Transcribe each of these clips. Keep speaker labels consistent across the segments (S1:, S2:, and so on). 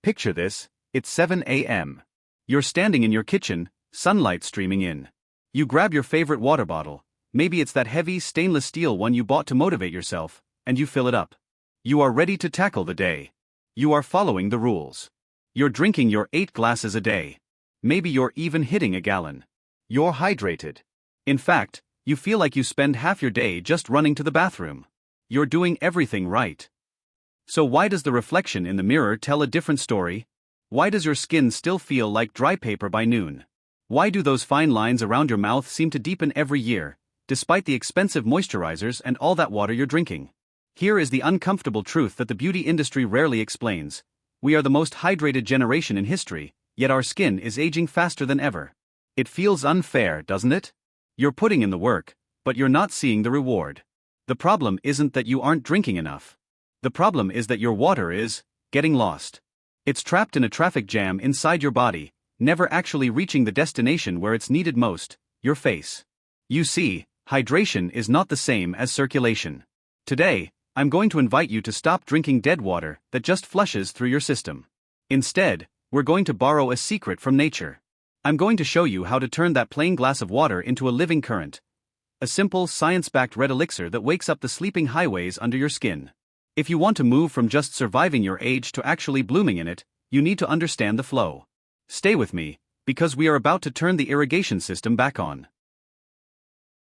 S1: Picture this, it's 7 a.m. You're standing in your kitchen, sunlight streaming in. You grab your favorite water bottle, maybe it's that heavy stainless steel one you bought to motivate yourself, and you fill it up. You are ready to tackle the day. You are following the rules. You're drinking your 8 glasses a day. Maybe you're even hitting a gallon. You're hydrated. In fact, you feel like you spend half your day just running to the bathroom. You're doing everything right. So why does the reflection in the mirror tell a different story? Why does your skin still feel like dry paper by noon? Why do those fine lines around your mouth seem to deepen every year, despite the expensive moisturizers and all that water you're drinking? Here is the uncomfortable truth that the beauty industry rarely explains. We are the most hydrated generation in history, yet our skin is aging faster than ever. It feels unfair, doesn't it? You're putting in the work, but you're not seeing the reward. The problem isn't that you aren't drinking enough. The problem is that your water is getting lost. It's trapped in a traffic jam inside your body, never actually reaching the destination where it's needed most, your face. You see, hydration is not the same as circulation. Today, I'm going to invite you to stop drinking dead water that just flushes through your system. Instead, we're going to borrow a secret from nature. I'm going to show you how to turn that plain glass of water into a living current. A simple, science-backed red elixir that wakes up the sleeping highways under your skin. If you want to move from just surviving your age to actually blooming in it, you need to understand the flow. Stay with me, because we are about to turn the irrigation system back on.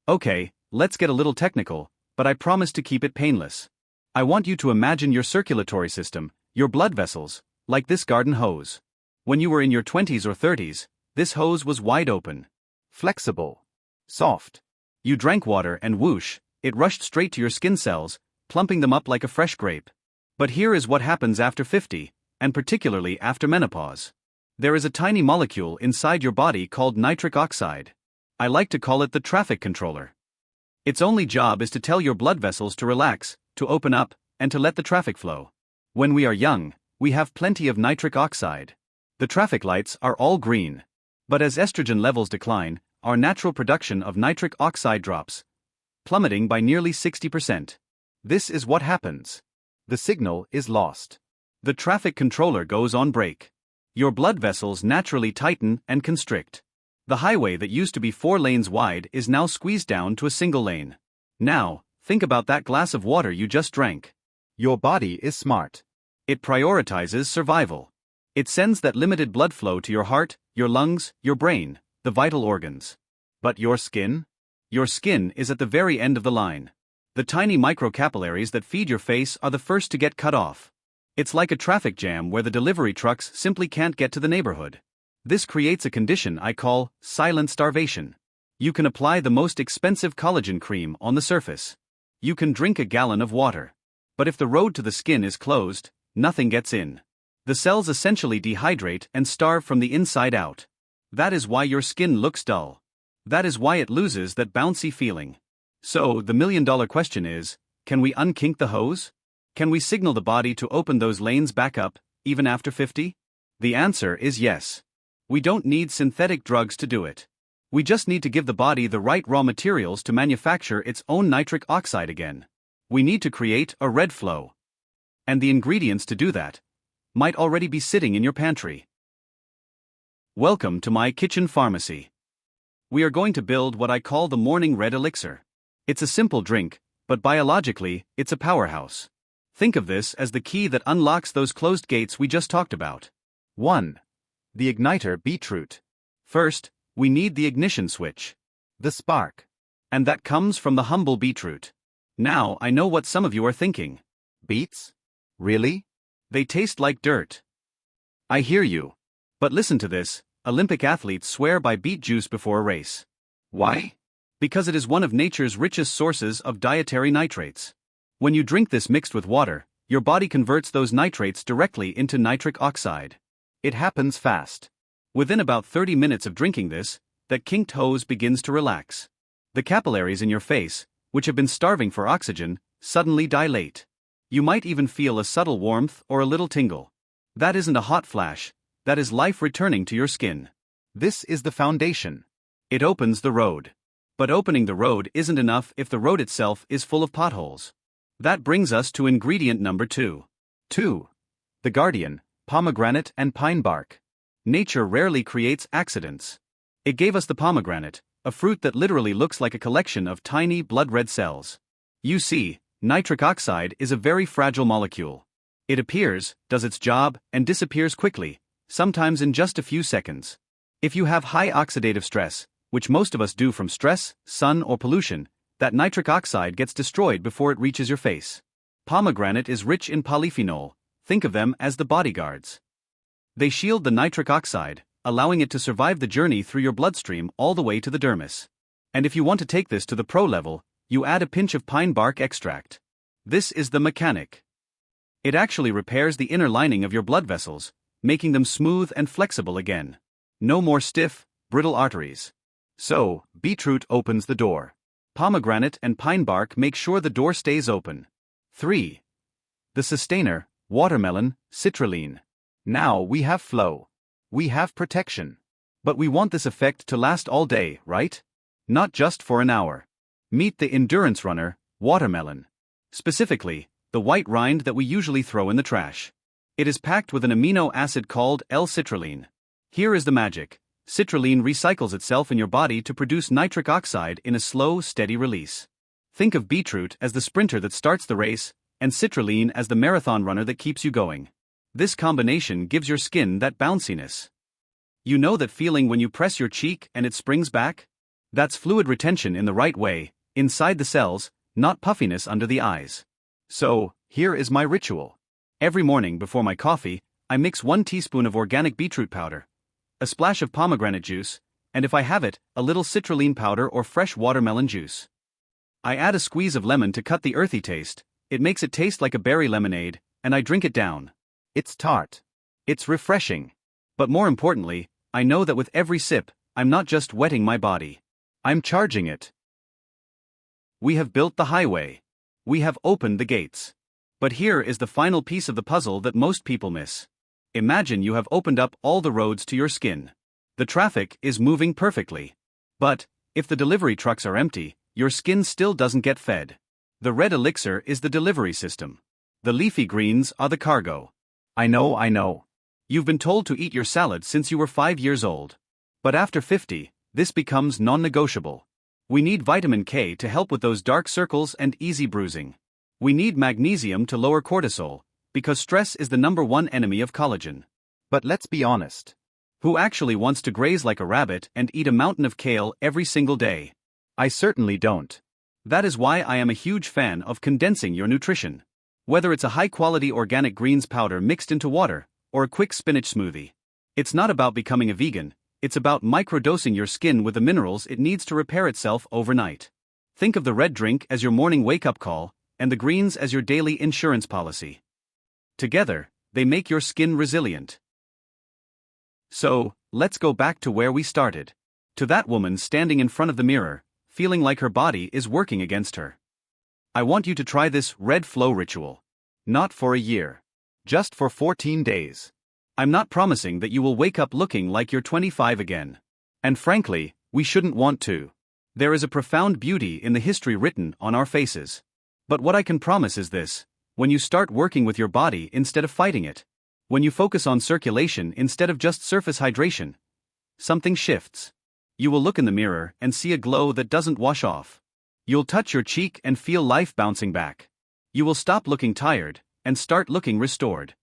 S1: Okay, let's get a little technical, but I promise to keep it painless. I want you to imagine your circulatory system, your blood vessels, like this garden hose. When you were in your 20s or 30s, this hose was wide open. Flexible. Soft. You drank water and whoosh, it rushed straight to your skin cells, plumping them up like a fresh grape. But here is what happens after 50, and particularly after menopause. There is a tiny molecule inside your body called nitric oxide. I like to call it the traffic controller. Its only job is to tell your blood vessels to relax, to open up, and to let the traffic flow. When we are young, we have plenty of nitric oxide. The traffic lights are all green. But as estrogen levels decline, our natural production of nitric oxide drops, plummeting by nearly 60%. This is what happens. The signal is lost. The traffic controller goes on break. Your blood vessels naturally tighten and constrict. The highway that used to be 4 lanes wide is now squeezed down to a single lane. Now, think about that glass of water you just drank. Your body is smart. It prioritizes survival. It sends that limited blood flow to your heart, your lungs, your brain, the vital organs. But your skin? Your skin is at the very end of the line. The tiny microcapillaries that feed your face are the first to get cut off. It's like a traffic jam where the delivery trucks simply can't get to the neighborhood. This creates a condition I call silent starvation. You can apply the most expensive collagen cream on the surface. You can drink a gallon of water. But if the road to the skin is closed, nothing gets in. The cells essentially dehydrate and starve from the inside out. That is why your skin looks dull. That is why it loses that bouncy feeling. So, the million-dollar question is, can we unkink the hose? Can we signal the body to open those lanes back up, even after 50? The answer is yes. We don't need synthetic drugs to do it. We just need to give the body the right raw materials to manufacture its own nitric oxide again. We need to create a red flow. And the ingredients to do that might already be sitting in your pantry. Welcome to my kitchen pharmacy. We are going to build what I call the morning red elixir. It's a simple drink, but biologically, it's a powerhouse. Think of this as the key that unlocks those closed gates we just talked about. 1. The igniter beetroot. First, we need the ignition switch. The spark. And that comes from the humble beetroot. Now I know what some of you are thinking. Beets? Really? They taste like dirt. I hear you. But listen to this, Olympic athletes swear by beet juice before a race. Why? Because it is one of nature's richest sources of dietary nitrates. When you drink this mixed with water, your body converts those nitrates directly into nitric oxide. It happens fast. Within about 30 minutes of drinking this, that kinked hose begins to relax. The capillaries in your face, which have been starving for oxygen, suddenly dilate. You might even feel a subtle warmth or a little tingle. That isn't a hot flash, that is life returning to your skin. This is the foundation. It opens the road. But opening the road isn't enough if the road itself is full of potholes. That brings us to ingredient number 2. 2. The guardian, Pomegranate and pine bark. Nature rarely creates accidents. It gave us the pomegranate, a fruit that literally looks like a collection of tiny blood-red cells. You see, nitric oxide is a very fragile molecule. It appears, does its job, and disappears quickly, sometimes in just a few seconds. If you have high oxidative stress, which most of us do from stress, sun, or pollution, that nitric oxide gets destroyed before it reaches your face. Pomegranate is rich in polyphenol. Think of them as the bodyguards. They shield the nitric oxide, allowing it to survive the journey through your bloodstream all the way to the dermis. And if you want to take this to the pro level, you add a pinch of pine bark extract. This is the mechanic. It actually repairs the inner lining of your blood vessels, making them smooth and flexible again. No more stiff, brittle arteries. So, beetroot opens the door. Pomegranate and pine bark make sure the door stays open. 3. The sustainer, watermelon, citrulline. Now we have flow. We have protection. But we want this effect to last all day, right? Not just for an hour. Meet the endurance runner, watermelon. Specifically, the white rind that we usually throw in the trash. It is packed with an amino acid called L-citrulline. Here is the magic. Citrulline recycles itself in your body to produce nitric oxide in a slow, steady release. Think of beetroot as the sprinter that starts the race, and citrulline as the marathon runner that keeps you going. This combination gives your skin that bounciness. You know that feeling when you press your cheek and it springs back? That's fluid retention in the right way, inside the cells, not puffiness under the eyes. So, here is my ritual. Every morning before my coffee, I mix 1 teaspoon of organic beetroot powder, a splash of pomegranate juice, and if I have it, a little citrulline powder or fresh watermelon juice. I add a squeeze of lemon to cut the earthy taste. It makes it taste like a berry lemonade, and I drink it down. It's tart. It's refreshing. But more importantly, I know that with every sip, I'm not just wetting my body. I'm charging it. We have built the highway. We have opened the gates. But here is the final piece of the puzzle that most people miss. Imagine you have opened up all the roads to your skin. The traffic is moving perfectly. But, if the delivery trucks are empty, your skin still doesn't get fed. The red elixir is the delivery system. The leafy greens are the cargo. I know. You've been told to eat your salad since you were 5 years old. But after 50, this becomes non-negotiable. We need vitamin K to help with those dark circles and easy bruising. We need magnesium to lower cortisol, because stress is the #1 enemy of collagen. But let's be honest. Who actually wants to graze like a rabbit and eat a mountain of kale every single day? I certainly don't. That is why I am a huge fan of condensing your nutrition. Whether it's a high-quality organic greens powder mixed into water, or a quick spinach smoothie. It's not about becoming a vegan, it's about microdosing your skin with the minerals it needs to repair itself overnight. Think of the red drink as your morning wake-up call, and the greens as your daily insurance policy. Together, they make your skin resilient. So, let's go back to where we started. To that woman standing in front of the mirror, feeling like her body is working against her. I want you to try this red flow ritual. Not for a year. Just for 14 days. I'm not promising that you will wake up looking like you're 25 again. And frankly, we shouldn't want to. There is a profound beauty in the history written on our faces. But what I can promise is this: when you start working with your body instead of fighting it, when you focus on circulation instead of just surface hydration, something shifts. You will look in the mirror and see a glow that doesn't wash off. You'll touch your cheek and feel life bouncing back. You will stop looking tired and start looking restored.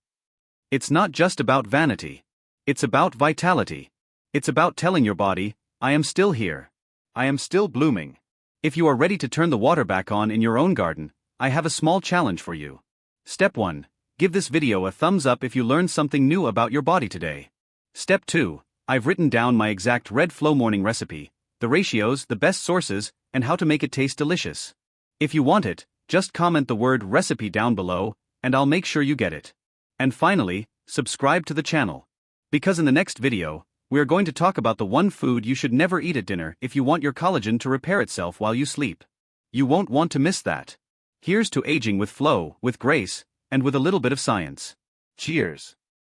S1: It's not just about vanity. It's about vitality. It's about telling your body, I am still here. I am still blooming. If you are ready to turn the water back on in your own garden, I have a small challenge for you. Step 1. Give this video a thumbs up if you learned something new about your body today. Step 2. I've written down my exact red flow morning recipe, the ratios, the best sources, and how to make it taste delicious. If you want it, just comment the word recipe down below, and I'll make sure you get it. And finally, subscribe to the channel. Because in the next video, we are going to talk about the one food you should never eat at dinner if you want your collagen to repair itself while you sleep. You won't want to miss that. Here's to aging with flow, with grace, and with a little bit of science. Cheers.